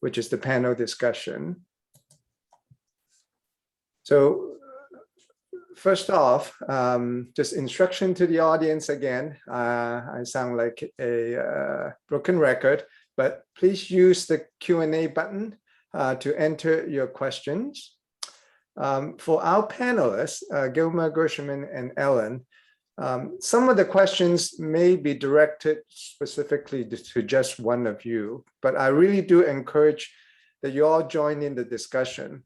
which is the panel discussion. So first off, just instruction to the audience again. I sound like a broken record, but please use the Q&A button to enter your questions. For our panelists, Gilmer, Gersherman, and Ellen, some of the questions may be directed specifically to just one of you, but I really do encourage that you all join in the discussion.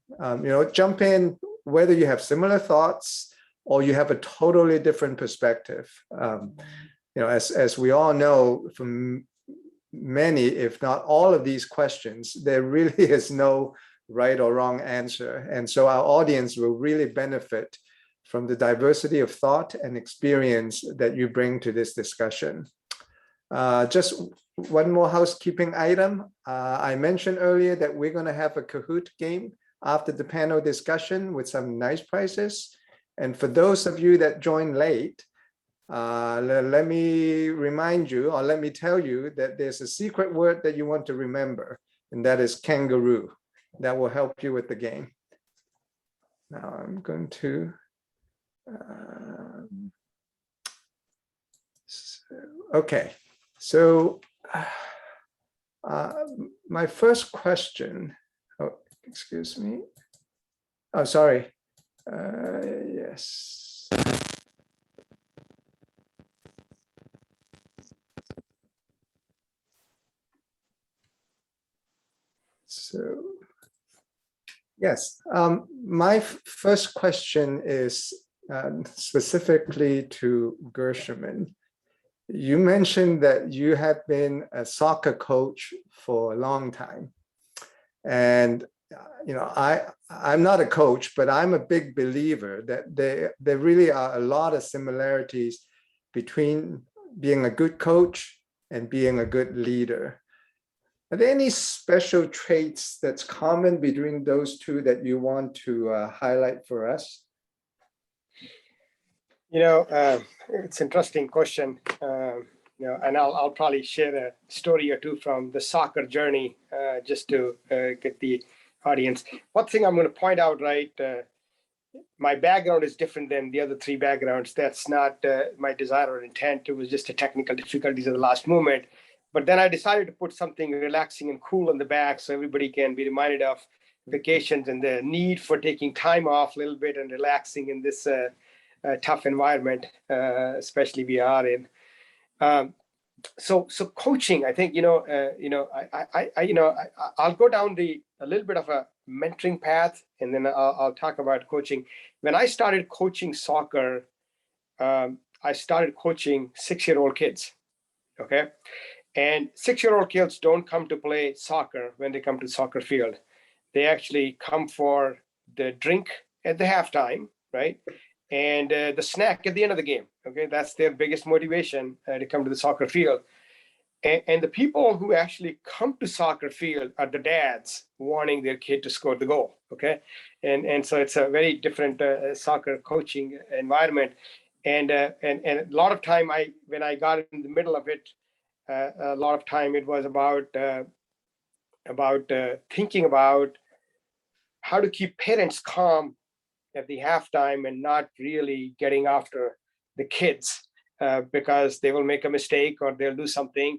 Jump in whether you have similar thoughts or you have a totally different perspective. As we all know from many, if not all of these questions, there really is no right or wrong answer. And so our audience will really benefit from the diversity of thought and experience that you bring to this discussion. Just one more housekeeping item. I mentioned earlier that we're going to have a Kahoot game after the panel discussion with some nice prizes. And for those of you that joined late, let me remind you, or let me tell you that there's a secret word that you want to remember, and that is kangaroo. That will help you with the game. Now I'm going to, okay. So my first question, oh, excuse me. Oh, sorry. Yes. So, yes, my first question is specifically to Gersherman. You mentioned that you have been a soccer coach for a long time. And I'm not a coach, but I'm a big believer that there really are a lot of similarities between being a good coach and being a good leader. Are there any special traits that's common between those two that you want to highlight for us? It's an interesting question. And I'll probably share a story or two from the soccer journey just to get the audience. One thing I'm going to point out, right? My background is different than the other three backgrounds. That's not my desire or intent. It was just the technical difficulties of the last moment. But then I decided to put something relaxing and cool in the back so everybody can be reminded of vacations and the need for taking time off a little bit and relaxing in this tough environment, especially we are in. So coaching, I think, I'll go down a little bit of a mentoring path, and then I'll talk about coaching. When I started coaching soccer, I started coaching 6-year-old kids. Okay. And 6-year-old kids don't come to play soccer when they come to the soccer field. They actually come for the drink at the halftime, right? And the snack at the end of the game. Okay, that's their biggest motivation to come to the soccer field. And the people who actually come to soccer field are the dads wanting their kid to score the goal. Okay, and so it's a very different soccer coaching environment. And a lot of time when I got in the middle of it, a lot of time it was about thinking about how to keep parents calm at the halftime and not really getting after the kids because they will make a mistake or they'll do something.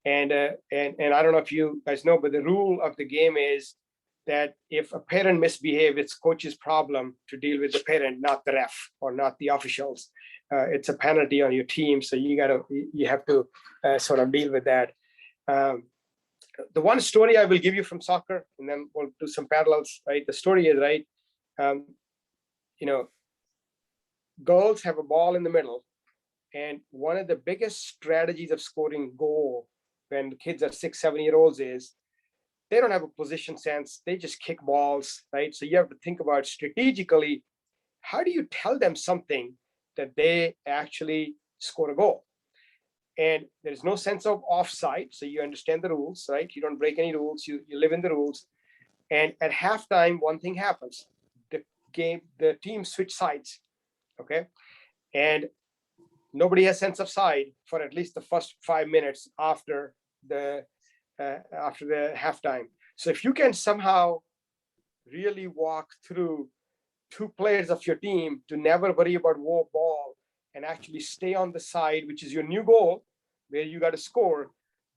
And I don't know if you guys know, but the rule of the game is that if a parent misbehaves, it's coach's problem to deal with the parent, not the ref or not the officials. It's a penalty on your team, so you have to sort of deal with that. The one story I will give you from soccer, and then we'll do some parallels. Right, the story is right. Girls have a ball in the middle, and one of the biggest strategies of scoring goal when kids are 6-7-year-olds is they don't have a position sense. They just kick balls, right? So you have to think about strategically, how do you tell them something that they actually score a goal? And there's no sense of offside, so you understand the rules, right? You don't break any rules. You live in the rules. And at halftime, one thing happens: the team switch sides, okay? And nobody has sense of side for at least the first 5 minutes after the halftime. So if you can somehow really walk through two players of your team to never worry about ball and actually stay on the side, which is your new goal, where you got to score,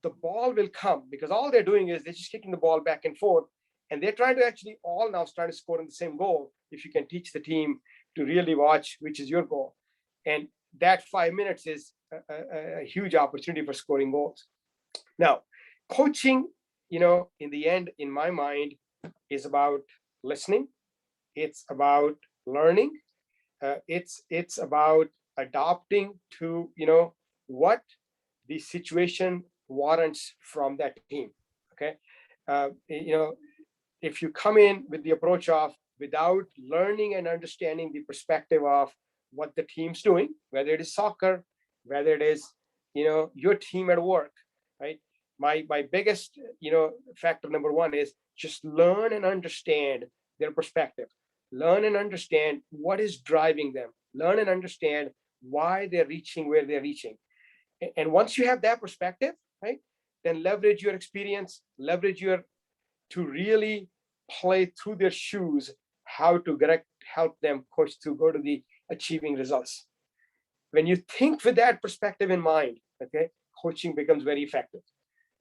the ball will come, because all they're doing is they're just kicking the ball back and forth, and they're trying to actually all now trying to score on the same goal. If you can teach the team to really watch which is your goal, and that 5 minutes is a huge opportunity for scoring goals. Now, coaching, in the end, in my mind, is about listening. It's about learning. It's about adopting to what the situation warrants from that team. Okay, if you come in with the approach of without learning and understanding the perspective of what the team's doing, whether it is soccer, whether it is your team at work, right? My biggest factor number one is just learn and understand their perspective. Learn and understand what is driving them. Learn and understand why they're reaching where they're reaching. And once you have that perspective, right, then leverage your experience, to really play through their shoes, how to help them coach to go to the achieving results. When you think with that perspective in mind, okay, coaching becomes very effective.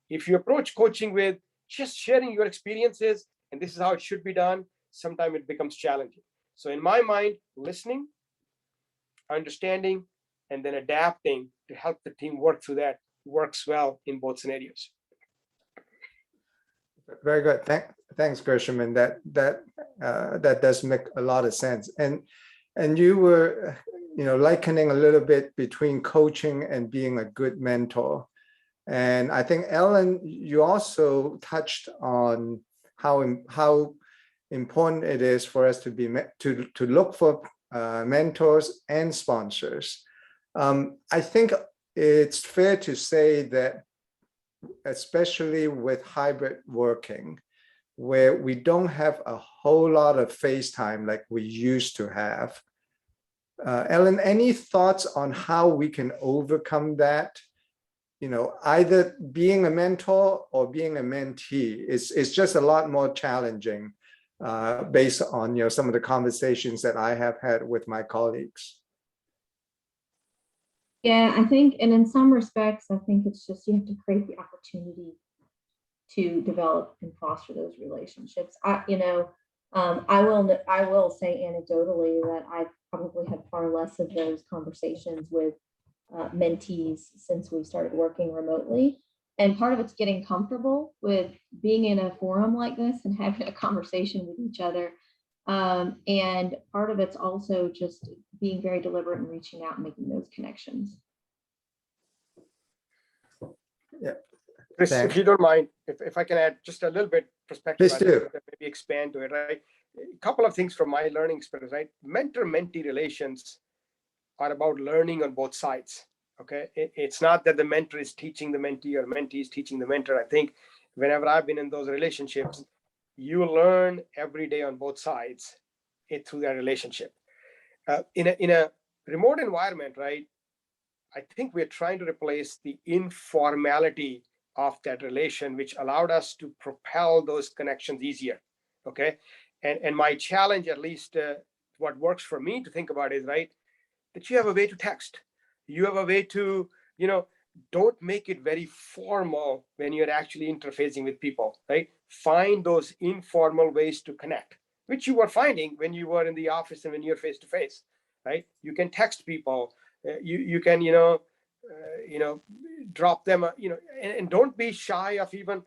If you approach coaching with just sharing your experiences and this is how it should be done, sometimes it becomes challenging. So in my mind, listening, understanding, and then adapting to help the team work through that works well in both scenarios. Very good. Thanks, Gershom. And that does make a lot of sense. And you were, likening a little bit between coaching and being a good mentor. And I think, Ellen, you also touched on how important it is for us to look for mentors and sponsors. I think it's fair to say that, especially with hybrid working, where we don't have a whole lot of face time like we used to have. Ellen, any thoughts on how we can overcome that? Either being a mentor or being a mentee is just a lot more challenging based on some of the conversations that I have had with my colleagues. Yeah, I think, and in some respects, I think it's just you have to create the opportunity to develop and foster those relationships. I will say anecdotally that I've probably had far less of those conversations with mentees since we started working remotely. And part of it's getting comfortable with being in a forum like this and having a conversation with each other. And part of it's also just being very deliberate and reaching out and making those connections. Yeah. Chris, if you don't mind, if I can add just a little bit perspective, please do. Maybe expand to it, right? A couple of things from my learning experience, right? Mentor-mentee relations are about learning on both sides. Okay, it's not that the mentor is teaching the mentee or mentee is teaching the mentor. I think whenever I've been in those relationships, you learn every day on both sides through that relationship. In a remote environment, right? I think we're trying to replace the informality of that relation, which allowed us to propel those connections easier. Okay, and my challenge, at least what works for me to think about is, right, that you have a way to text. You have a way to, don't make it very formal when you're actually interfacing with people, right? Find those informal ways to connect, which you were finding when you were in the office and when you're face to face, right? You can text people, you can, drop them, and don't be shy of even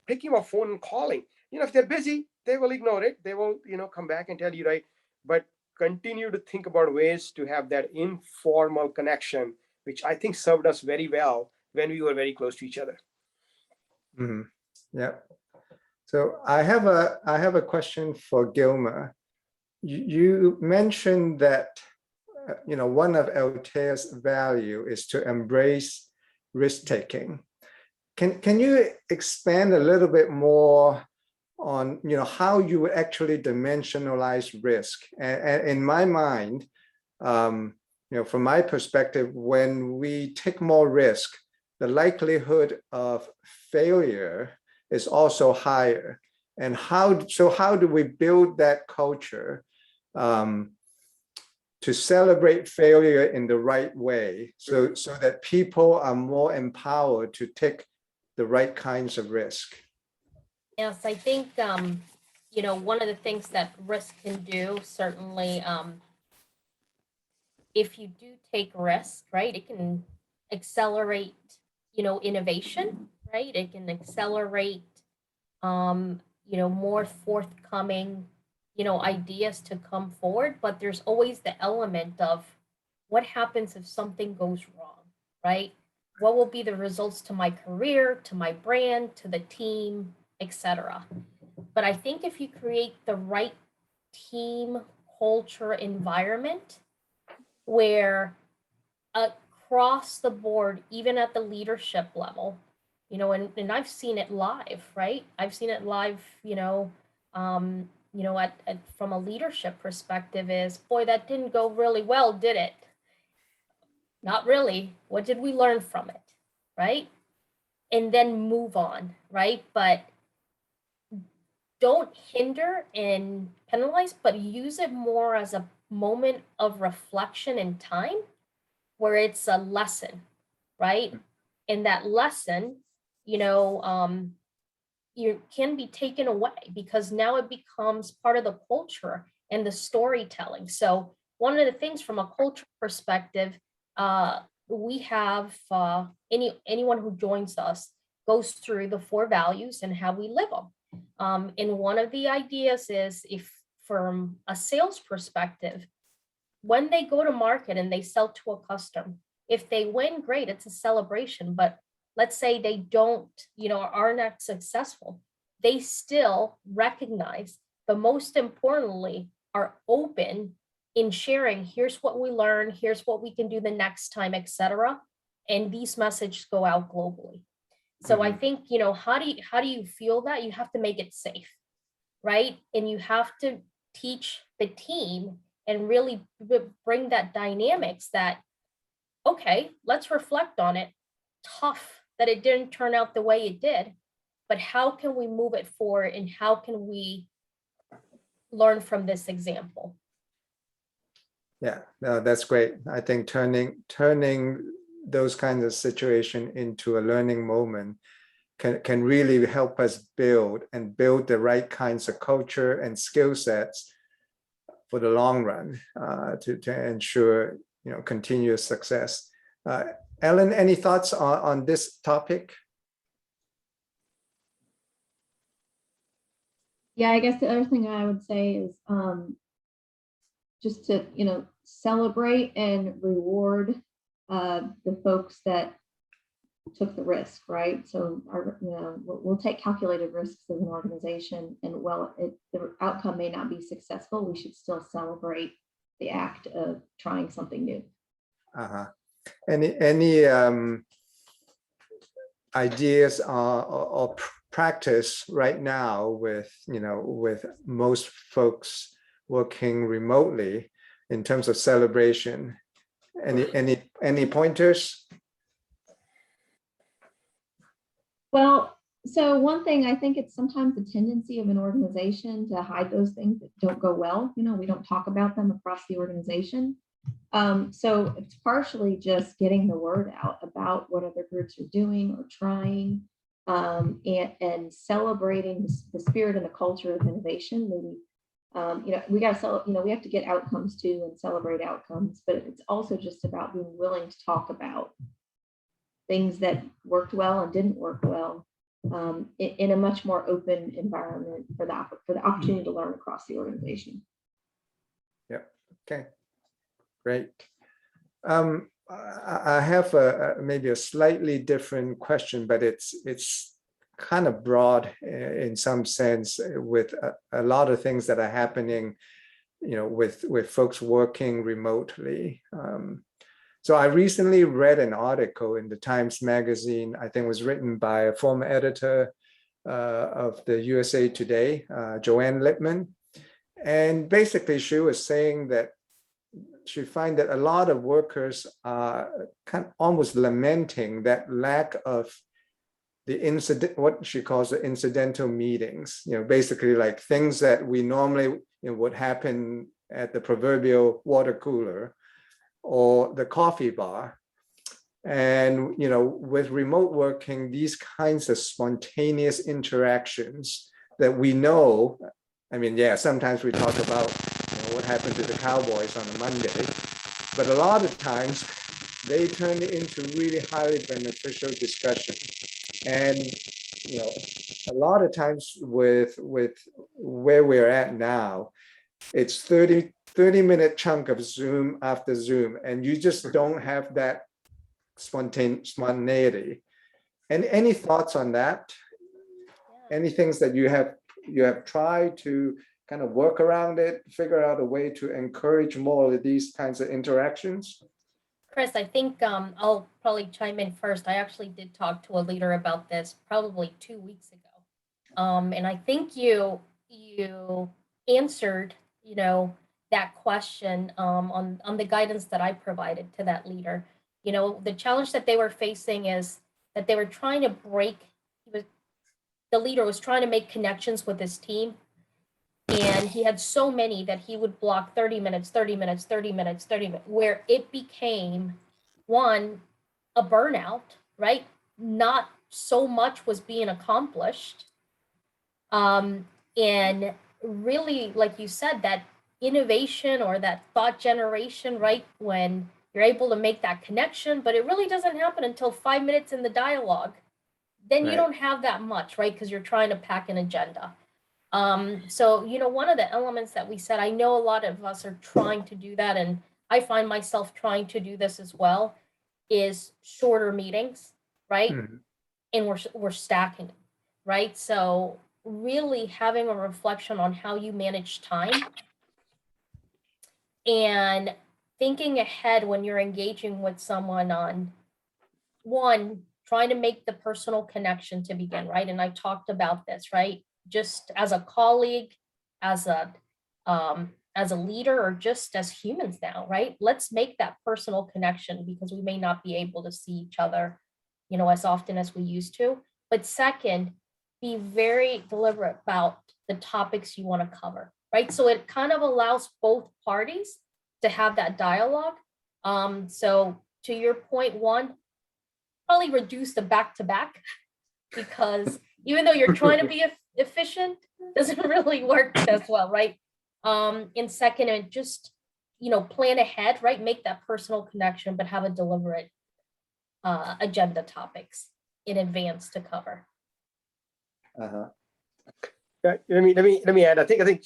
picking up a phone and calling. If they're busy, they will ignore it. They will, come back and tell you, right? But continue to think about ways to have that informal connection, which I think served us very well when we were very close to each other. Mm-hmm. Yeah. So I have a question for Gilmer. You mentioned that one of Altair's value is to embrace risk-taking. Can you expand a little bit more on how you actually dimensionalize risk? And in my mind, from my perspective, when we take more risk, the likelihood of failure is also higher. And how do we build that culture to celebrate failure in the right way, so that people are more empowered to take the right kinds of risk? Yes, I think, you know, one of the things that risk can do, certainly, if you do take risk, right, it can accelerate, you know, innovation, right? It can accelerate, you know, more forthcoming, you know, ideas to come forward, but there's always the element of what happens if something goes wrong, right? What will be the results to my career, to my brand, to the team, etc. But I think if you create the right team culture environment where across the board, even at the leadership level, you know, and I've seen it live, right? I've seen it live, you know, at from a leadership perspective is, boy, that didn't go really well, did it? Not really. What did we learn from it, right? And then move on, right? But don't hinder and penalize, but use it more as a moment of reflection and time where it's a lesson, right? And that lesson, you know, you can be taken away because now it becomes part of the culture and the storytelling. So one of the things from a culture perspective, we have anyone who joins us goes through the 4 values and how we live them. And one of the ideas is, if from a sales perspective, when they go to market and they sell to a customer, if they win, great, it's a celebration. But let's say they don't, you know, are not successful, they still recognize, but most importantly, are open in sharing, here's what we learned, here's what we can do the next time, etc. And these messages go out globally. So I think, you know, how do you feel that? You have to make it safe, right? And you have to teach the team and really bring that dynamics that, okay, let's reflect on it. Tough that it didn't turn out the way it did, but how can we move it forward and how can we learn from this example? Yeah, no, that's great. I think turning those kinds of situation into a learning moment can really help us build the right kinds of culture and skill sets for the long run, to ensure, you know, continuous success. Ellen, any thoughts on this topic? Yeah, I guess the other thing I would say is just to, you know, celebrate and reward the folks that took the risk, right? So you know, we'll take calculated risks as an organization, and while the outcome may not be successful, we should still celebrate the act of trying something new. Any ideas or practice right now with, you know, with most folks working remotely in terms of celebration? Any pointers? Well, so one thing, I think it's sometimes the tendency of an organization to hide those things that don't go well. You know, we don't talk about them across the organization. So it's partially just getting the word out about what other groups are doing or trying, and celebrating the spirit and the culture of innovation. Maybe, you know, we got to, you know, we have to get outcomes too and celebrate outcomes, but it's also just about being willing to talk about things that worked well and didn't work well, in a much more open environment for the opportunity to learn across the organization. Yeah. Okay. Great. I have maybe a slightly different question, but it's kind of broad in some sense, with a lot of things that are happening, you know, with folks working remotely. So I recently read an article in the Times Magazine. I think it was written by a former editor of the USA Today, Joanne Lippman. And basically she was saying that she find that a lot of workers are kind of almost lamenting that lack of the incident, what she calls the incidental meetings, basically like things that we normally would happen at the proverbial water cooler or the coffee bar. And, with remote working, these kinds of spontaneous interactions that we know, sometimes we talk about what happened to the Cowboys on a Monday, but a lot of times they turn into really highly beneficial discussion. And, a lot of times with where we're at now, it's 30-minute chunk of Zoom after Zoom, and you just don't have that spontaneity. And any thoughts on that? Any things that you have tried to kind of work around it, figure out a way to encourage more of these kinds of interactions? Chris, I think I'll probably chime in first. I actually did talk to a leader about this probably 2 weeks ago. And I think you answered, that question on the guidance that I provided to that leader. The challenge that they were facing is that they were trying to the leader was trying to make connections with his team. And he had so many that he would block 30 minutes, 30 minutes, 30 minutes, 30 minutes, where it became a burnout, right? Not so much was being accomplished. And really, like you said, that innovation or that thought generation, right? When you're able to make that connection, but it really doesn't happen until 5 minutes in the dialogue. Then you don't have that much, right? Because you're trying to pack an agenda. So, one of the elements that we said, I know a lot of us are trying to do that, and I find myself trying to do this as well, is shorter meetings, right? And we're stacking it, right? So really having a reflection on how you manage time and thinking ahead when you're engaging with someone on trying to make the personal connection to begin, right? And I talked about this, right? Just as a colleague, as a leader, or just as humans now, right? Let's make that personal connection, because we may not be able to see each other, as often as we used to. But second, be very deliberate about the topics you want to cover, right? So it kind of allows both parties to have that dialogue. So to your point, probably reduce the back-to-back, because even though you're trying to be efficient, doesn't really work as well, right? And second, and just, plan ahead, right? Make that personal connection, but have a deliberate agenda topics in advance to cover. Yeah, let me add. I think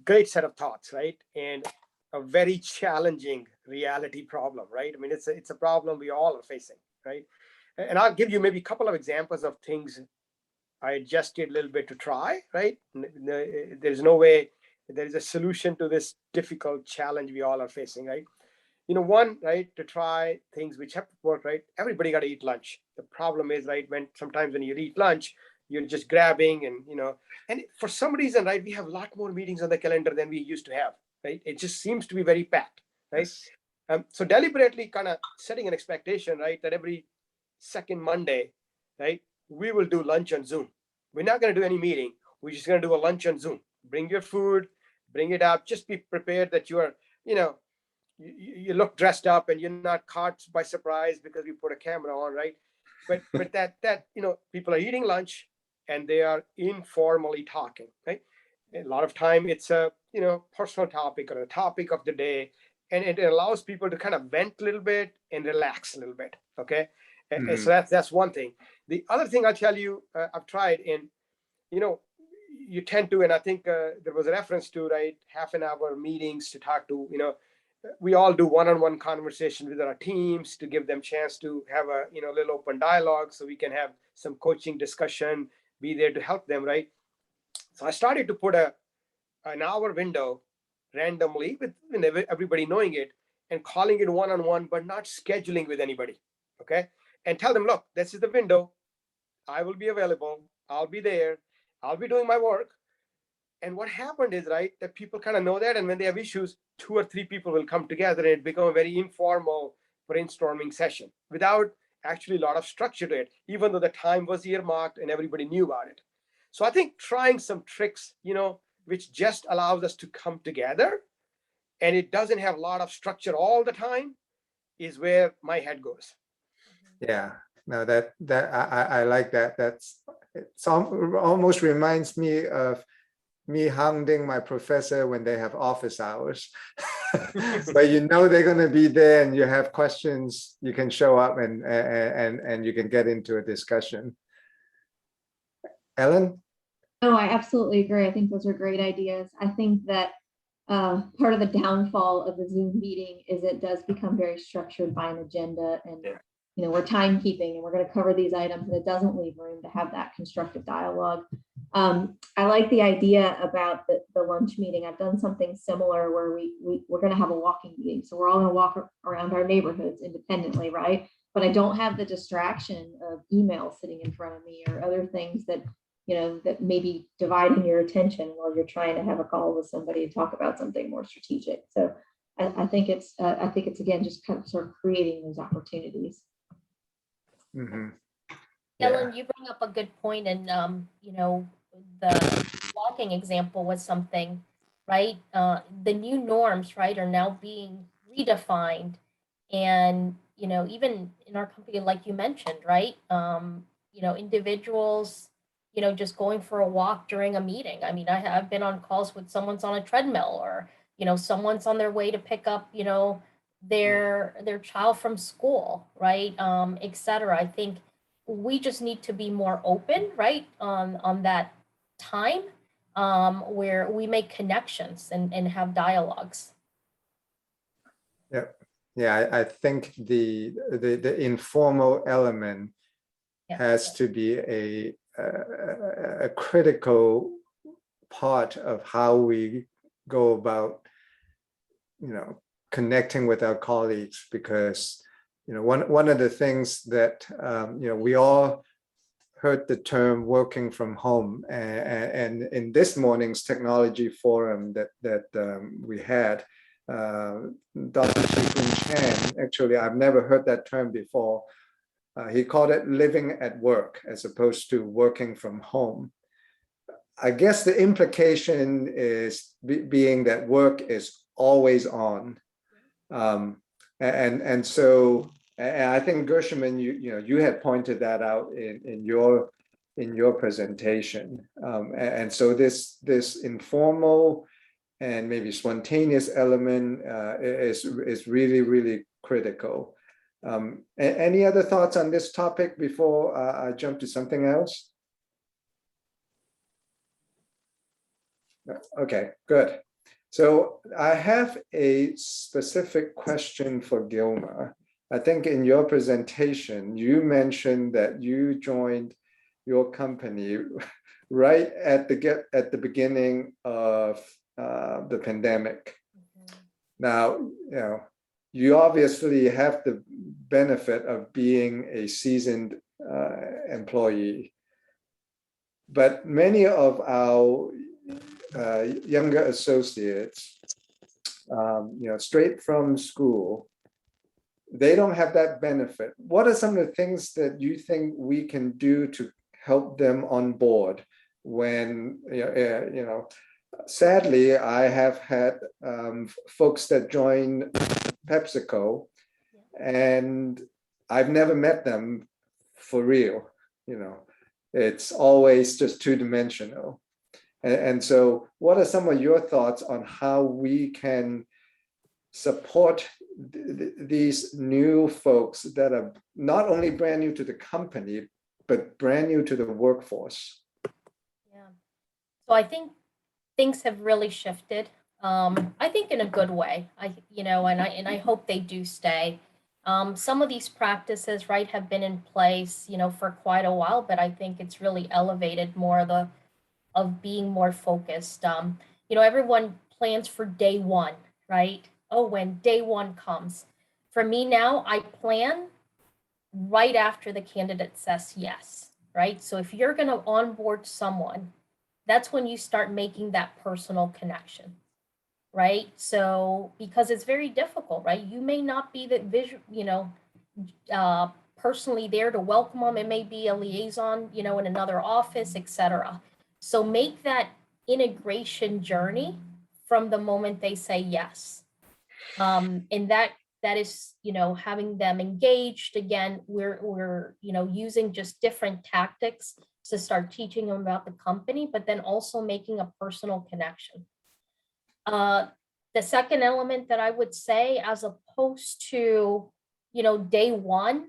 great set of thoughts, right? And a very challenging reality problem, right? It's a problem we all are facing, right? And I'll give you maybe a couple of examples of things I adjusted a little bit to try, right? There's no way there is a solution to this difficult challenge we all are facing, right? One, right, to try things which have to work, right? Everybody got to eat lunch. The problem is, right, sometimes when you eat lunch, you're just grabbing and for some reason, right, we have a lot more meetings on the calendar than we used to have, right? It just seems to be very packed, right? Yes. So deliberately kind of setting an expectation, right, that every second Monday, right, we will do lunch on Zoom. We're not going to do any meeting. We're just going to do a lunch on Zoom. Bring your food, bring it up. Just be prepared that you are, you look dressed up and you're not caught by surprise because we put a camera on, right? But that people are eating lunch and they are informally talking, right? A lot of time it's a personal topic or a topic of the day, and it allows people to kind of vent a little bit and relax a little bit. Okay, and so that's one thing. The other thing I'll tell you, I've tried, and you tend to, and I think there was a reference to, right, half an hour meetings to talk to, we all do one-on-one conversation with our teams to give them chance to have a little open dialogue, so we can have some coaching discussion, be there to help them, right? So I started to put an hour window randomly with everybody knowing it, and calling it one-on-one, but not scheduling with anybody. Okay, and tell them, look, this is the window. I will be available. I'll be there. I'll be doing my work. And what happened is, right, that people kind of know that, and when they have issues, 2 or 3 people will come together and it become a very informal brainstorming session without actually a lot of structure to it, even though the time was earmarked and everybody knew about it. So I think trying some tricks, which just allows us to come together and it doesn't have a lot of structure all the time, is where my head goes. Yeah, no, I like that. It's almost reminds me of me hounding my professor when they have office hours. But they're going to be there and you have questions, you can show up and you can get into a discussion. Ellen? No, I absolutely agree. I think those are great ideas. I think that part of the downfall of the Zoom meeting is it does become very structured by an agenda, and we're timekeeping and we're going to cover these items, and it doesn't leave room to have that constructive dialogue. I like the idea about the lunch meeting. I've done something similar where we're going to have a walking meeting, so we're all going to walk around our neighborhoods independently, right? But I don't have the distraction of email sitting in front of me or other things that that may be dividing your attention while you're trying to have a call with somebody and talk about something more strategic. So I think it's again just kind of sort of creating those opportunities. Mm-hmm. Ellen, you bring up a good point, and the walking example was something, right? The new norms, right, are now being redefined, and even in our company, like you mentioned, right? Individuals, just going for a walk during a meeting. I mean, I've been on calls with someone's on a treadmill, or someone's on their way to pick up their child from school, right? Et cetera. I think we just need to be more open, right, on that time where we make connections and have dialogues. Yeah, I think the informal element has to be a critical part of how we go about connecting with our colleagues, because one of the things that we all heard the term working from home, and in this morning's technology forum that we had, Dr. Chikun Chan, actually I've never heard that term before. He called it living at work as opposed to working from home. I guess the implication is being that work is always on. And so I think Gershman, you had pointed that out in your presentation. And so this informal and maybe spontaneous element is really, really critical. Any other thoughts on this topic before I jump to something else? Okay, good. So I have a specific question for Gilmer. I think in your presentation, you mentioned that you joined your company right at the beginning of the pandemic. Now, you obviously have the benefit of being a seasoned employee, but many of our younger associates, straight from school, they don't have that benefit. What are some of the things that you think we can do to help them on board when, sadly, I have had folks that join PepsiCo, and I've never met them for real. It's always just two-dimensional. And so what are some of your thoughts on how we can support these new folks that are not only brand new to the company, but brand new to the workforce? Yeah. So I think things have really shifted. I think in a good way. And I hope they do stay. Some of these practices, right, have been in place, for quite a while, but I think it's really elevated more of being more focused. Everyone plans for day one, right? Oh, when day one comes. For me now, I plan right after the candidate says yes, right? So if you're going to onboard someone, that's when you start making that personal connection, right? So because it's very difficult, right? You may not be the personally there to welcome them. It may be a liaison, in another office, etc. So make that integration journey from the moment they say yes. And that is, having them engaged. Again, we're using just different tactics to start teaching them about the company, but then also making a personal connection. The second element that I would say, as opposed to, day one,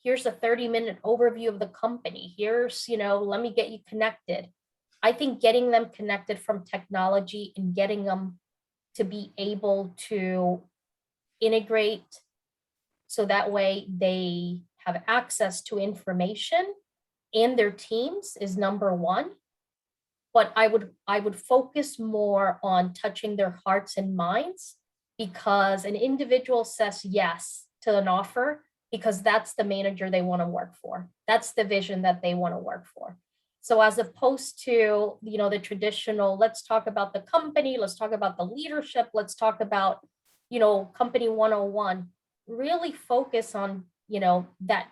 here's a 30-minute overview of the company. Here's, let me get you connected. I think getting them connected from technology and getting them to be able to integrate so that way they have access to information and their teams is number one. But I would focus more on touching their hearts and minds, because an individual says yes to an offer because that's the manager they want to work for. That's the vision that they want to work for. So as opposed to, the traditional, let's talk about the company, let's talk about the leadership, let's talk about, company 101, really focus on, that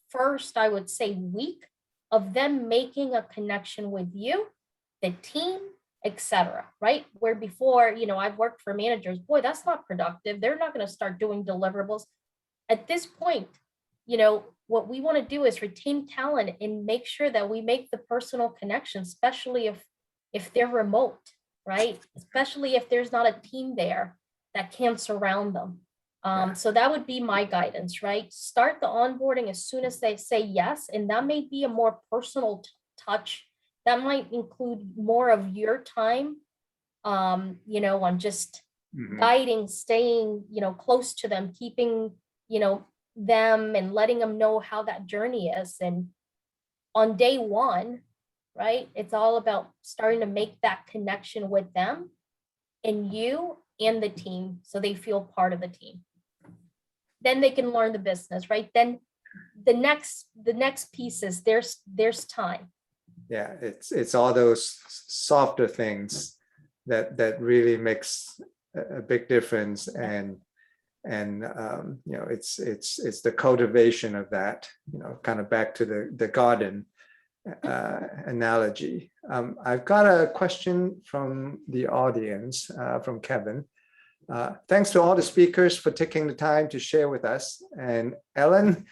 first, I would say, week of them making a connection with you, the team, etc. Right? Where before, I've worked for managers, boy, that's not productive. They're not going to start doing deliverables. At this point, what we want to do is retain talent and make sure that we make the personal connection, especially if they're remote, right? Especially if there's not a team there that can surround them. So that would be my guidance, right? Start the onboarding as soon as they say yes, and that may be a more personal touch. That might include more of your time, on just guiding, staying, close to them, keeping, them and letting them know how that journey is. And on day one, right, it's all about starting to make that connection with them and you and the team, so they feel part of the team. Then they can learn the business, right? Then the next piece is there's time. Yeah, it's all those softer things that really makes a big difference, and it's the cultivation of that, kind of back to the garden analogy. I've got a question from the audience, from Kevin. Thanks to all the speakers for taking the time to share with us. And Ellen,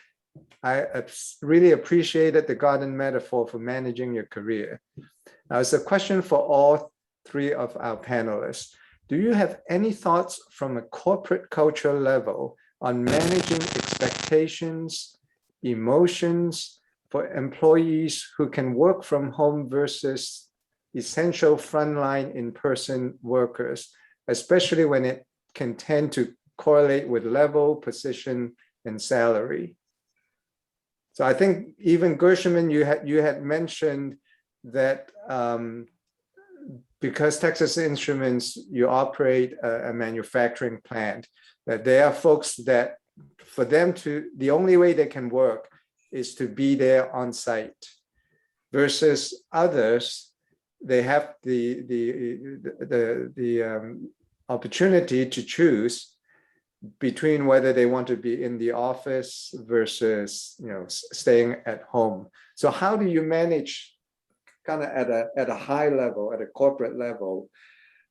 I really appreciated the garden metaphor for managing your career. Now, it's a question for all three of our panelists. Do you have any thoughts from a corporate culture level on managing expectations, emotions for employees who can work from home versus essential frontline in-person workers, especially when it can tend to correlate with level, position, and salary? So I think even Gershman, you had mentioned that because Texas Instruments, you operate a manufacturing plant, that there are folks that for them the only way they can work is to be there on site, versus others, they have the opportunity to choose between whether they want to be in the office versus staying at home. So how do you manage, kind of at a high level, at a corporate level,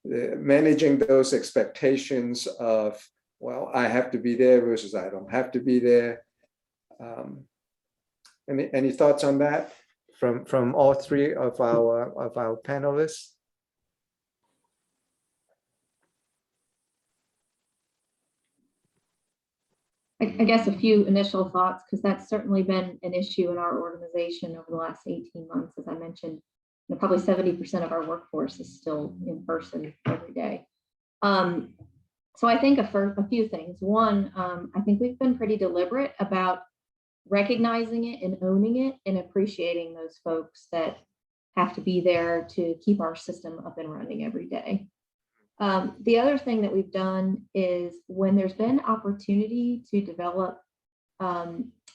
managing those expectations of, well, I have to be there versus I don't have to be there? Any thoughts on that from all three of our panelists? I guess a few initial thoughts, because that's certainly been an issue in our organization over the last 18 months. As I mentioned, probably 70% of our workforce is still in person every day. So I think a few things. One, I think we've been pretty deliberate about recognizing it and owning it and appreciating those folks that have to be there to keep our system up and running every day. The other thing that we've done is when there's been opportunity to develop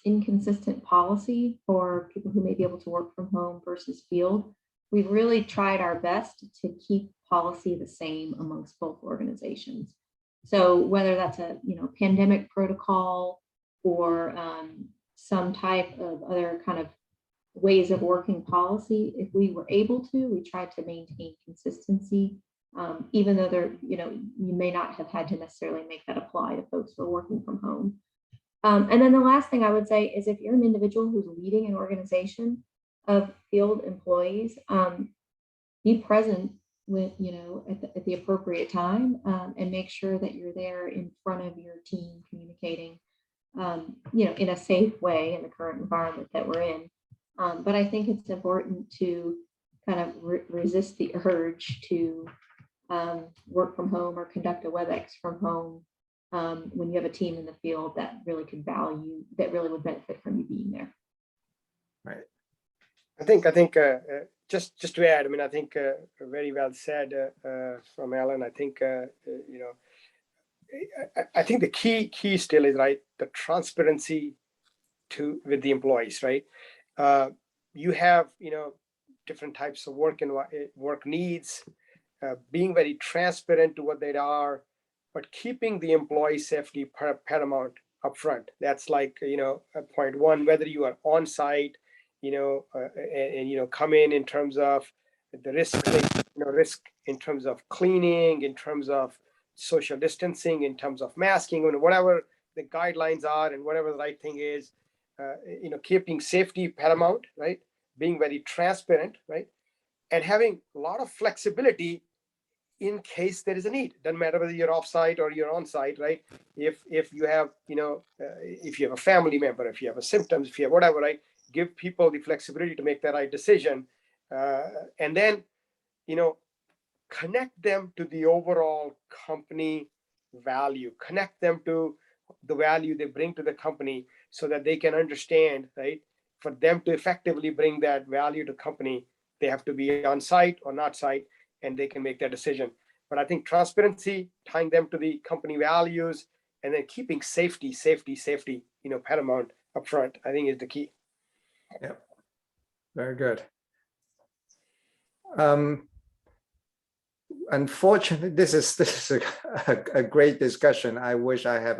inconsistent policy for people who may be able to work from home versus field, we've really tried our best to keep policy the same amongst both organizations. So whether that's a pandemic protocol or some type of other kind of ways of working policy. If we were able to, we tried to maintain consistency, even though there, you may not have had to necessarily make that apply to folks who are working from home. And then the last thing I would say is if you're an individual who's leading an organization of field employees, be present with, at the appropriate time, and make sure that you're there in front of your team communicating, in a safe way in the current environment that we're in. But I think it's important to kind of resist the urge to work from home or conduct a WebEx from home when you have a team in the field that really would benefit from you being there. Right. I think just to add, I think very well said from Alan. I think I think the key still is right, the transparency with the employees, right? You have different types of work needs, being very transparent to what they are, but keeping the employee safety paramount upfront. That's like point one, whether you are on site, and come in terms of the risk in terms of cleaning, in terms of social distancing, in terms of masking, and whatever the guidelines are and whatever the right thing is, keeping safety paramount, right? Being very transparent, right? And having a lot of flexibility in case there is a need. Doesn't matter whether you're off-site or you're on-site, right? If you have, if you have a family member, if you have symptoms, if you have whatever, right? Give people the flexibility to make the right decision, and then, connect them to the overall company value. Connect them to the value they bring to the company, so that they can understand, right? For them to effectively bring that value to company, they have to be on site or not site, and they can make that decision. But I think transparency, tying them to the company values, and then keeping safety, paramount upfront, I think is the key. Yeah, very good. Unfortunately, this is a great discussion. I wish I have